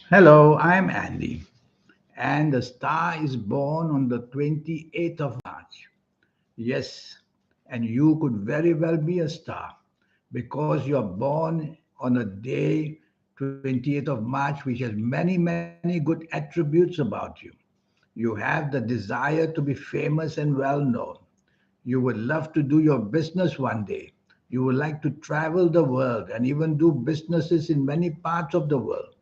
Hello, I'm Andy, and the star is born on the 28th of March. Yes, and you could very well be a star because you're born on a day, 28th of March, which has many, many good attributes about you. You have the desire to be famous and well known. You would love to do your business one day. You would like to travel the world and even do businesses in many parts of the world.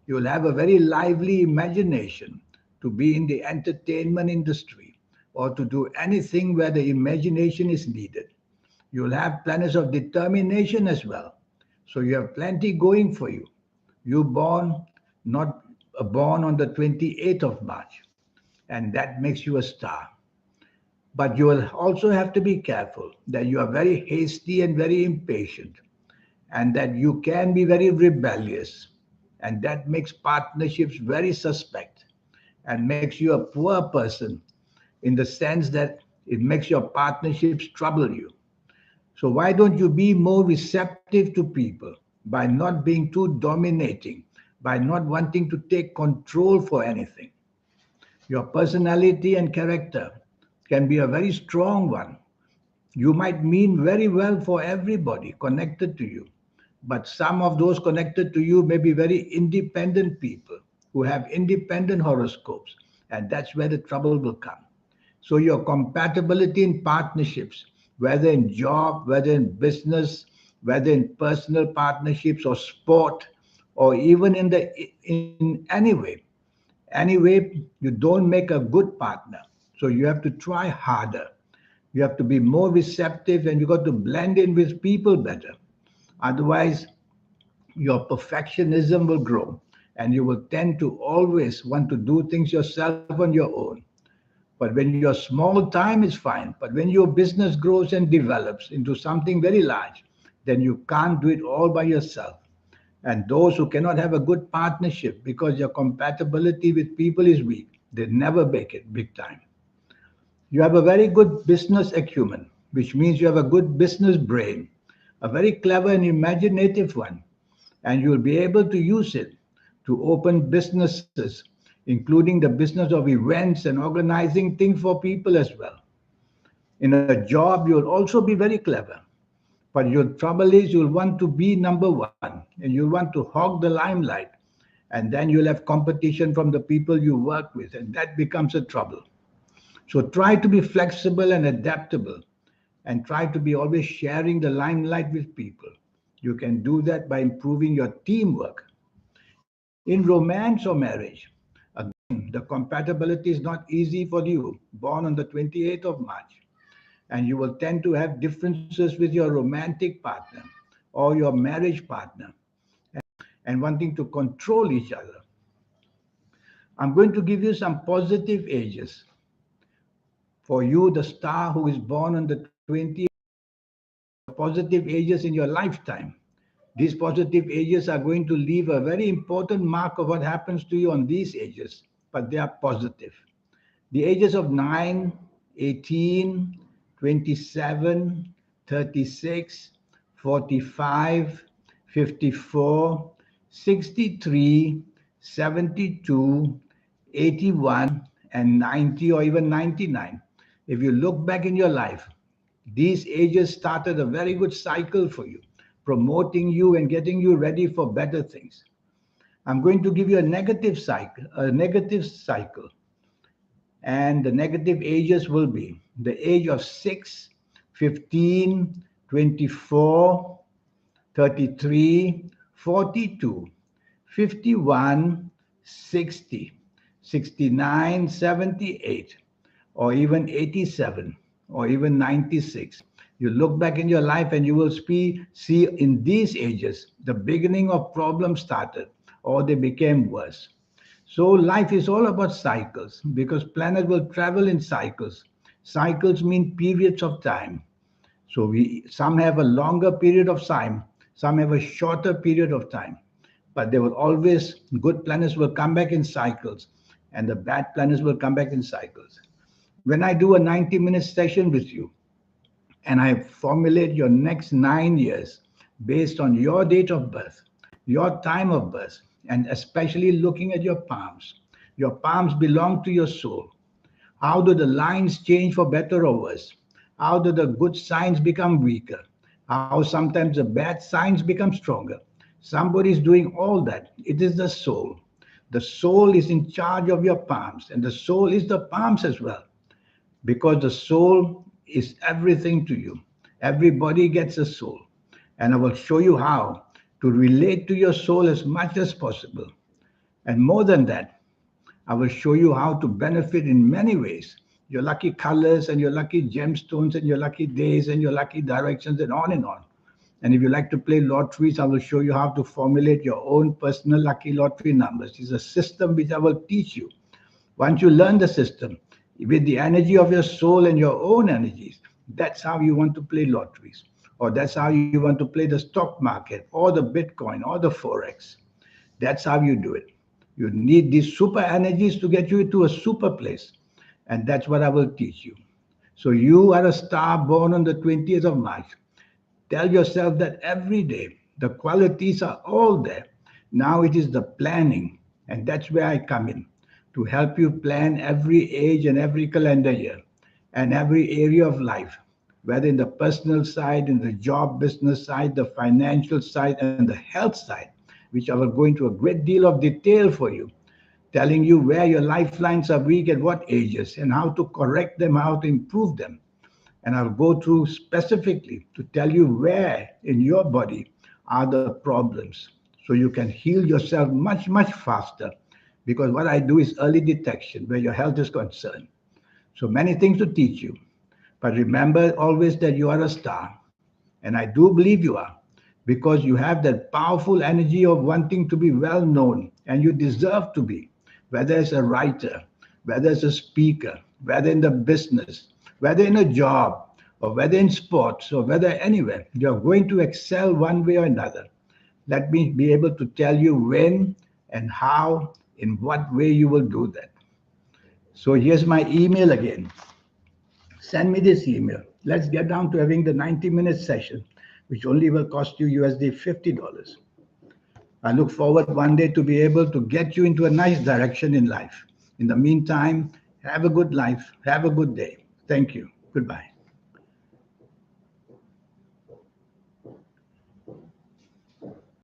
You will have a very lively imagination to be in the entertainment industry or to do anything where the imagination is needed. You will have planets of determination as well. So you have plenty going for you. You born not born on the 28th of March, and that makes you a star. But you will also have to be careful that you are very hasty and very impatient, and that you can be very rebellious, and that makes partnerships very suspect and makes you a poor person in the sense that it makes your partnerships trouble you. So why don't you be more receptive to people by not being too dominating, by not wanting to take control for anything? Your personality and character can be a very strong one. You might mean very well for everybody connected to you, but some of those connected to you may be very independent people who have independent horoscopes, and that's where the trouble will come. So, your compatibility in partnerships, whether in job, whether in business, whether in personal partnerships or sport, or even in any way, you don't make a good partner. So, you have to try harder. You have to be more receptive and you got to blend in with people better. Otherwise, your perfectionism will grow and you will tend to always want to do things yourself on your own. But when you're small time is fine. But when your business grows and develops into something very large, then you can't do it all by yourself. And those who cannot have a good partnership because your compatibility with people is weak, they never make it big time. You have a very good business acumen, which means you have a good business brain, a very clever and imaginative one, and you'll be able to use it to open businesses, including the business of events and organizing things for people as well. In a job, you'll also be very clever, but your trouble is you'll want to be number one and you'll want to hog the limelight, and then you'll have competition from the people you work with, and that becomes a trouble. So try to be flexible and adaptable and try to be always sharing the limelight with people. You can do that by improving your teamwork. In romance or marriage, again, the compatibility is not easy for you, born on the 28th of March, and you will tend to have differences with your romantic partner or your marriage partner and wanting to control each other. I'm going to give you some positive ages for you, the star who is born on the 20th. Positive ages in your lifetime. These positive ages are going to leave a very important mark of what happens to you on these ages, but they are positive. The ages of 9, 18, 27, 36, 45, 54, 63, 72, 81, and 90 or even 99. If you look back in your life, these ages started a very good cycle for you, promoting you and getting you ready for better things. I'm going to give you a negative cycle, and the negative ages will be the age of 6, 15, 24, 33, 42, 51, 60, 69, 78, or even 87, or even 96. You look back in your life and you will see in these ages the beginning of problems started or they became worse. So life is all about cycles because planet will travel in cycles. Cycles mean periods of time. So we some have a longer period of time, some have a shorter period of time. But there will always good planets will come back in cycles and the bad planets will come back in cycles. When I do a 90-minute session with you and I formulate your next 9 years based on your date of birth, your time of birth, and especially looking at your palms. Your palms belong to your soul. How do the lines change for better or worse? How do the good signs become weaker? How sometimes the bad signs become stronger? Somebody is doing all that. It is the soul. The soul is in charge of your palms, and the soul is the palms as well, because the soul is everything to you. Everybody gets a soul. And I will show you how to relate to your soul as much as possible. And more than that, I will show you how to benefit in many ways. Your lucky colors and your lucky gemstones and your lucky days and your lucky directions and on and on. And if you like to play lotteries, I will show you how to formulate your own personal lucky lottery numbers. It's a system which I will teach you. Once you learn the system with the energy of your soul and your own energies, that's how you want to play lotteries. Or that's how you want to play the stock market or the Bitcoin or the Forex. That's how you do it. You need these super energies to get you to a super place. And that's what I will teach you. So you are a star born on the 20th of March. Tell yourself that every day. The qualities are all there. Now it is the planning. And that's where I come in to help you plan every age and every calendar year and every area of life, whether in the personal side, in the job business side, the financial side, and the health side, which I will go into a great deal of detail for you, telling you where your lifelines are weak at what ages and how to correct them, how to improve them. And I'll go through specifically to tell you where in your body are the problems so you can heal yourself much, much faster. Because what I do is early detection where your health is concerned. So many things to teach you. But remember always that you are a star. And I do believe you are because you have that powerful energy of wanting to be well known and you deserve to be, whether as a writer, whether as a speaker, whether in the business, whether in a job, or whether in sports, or whether anywhere. You're going to excel one way or another. Let me be able to tell you when and how, in what way you will do that. So here's my email again. Send me this email. Let's get down to having the 90-minute session, which only will cost you USD $50. I look forward one day to be able to get you into a nice direction in life. In the meantime, have a good life. Have a good day. Thank you. Goodbye.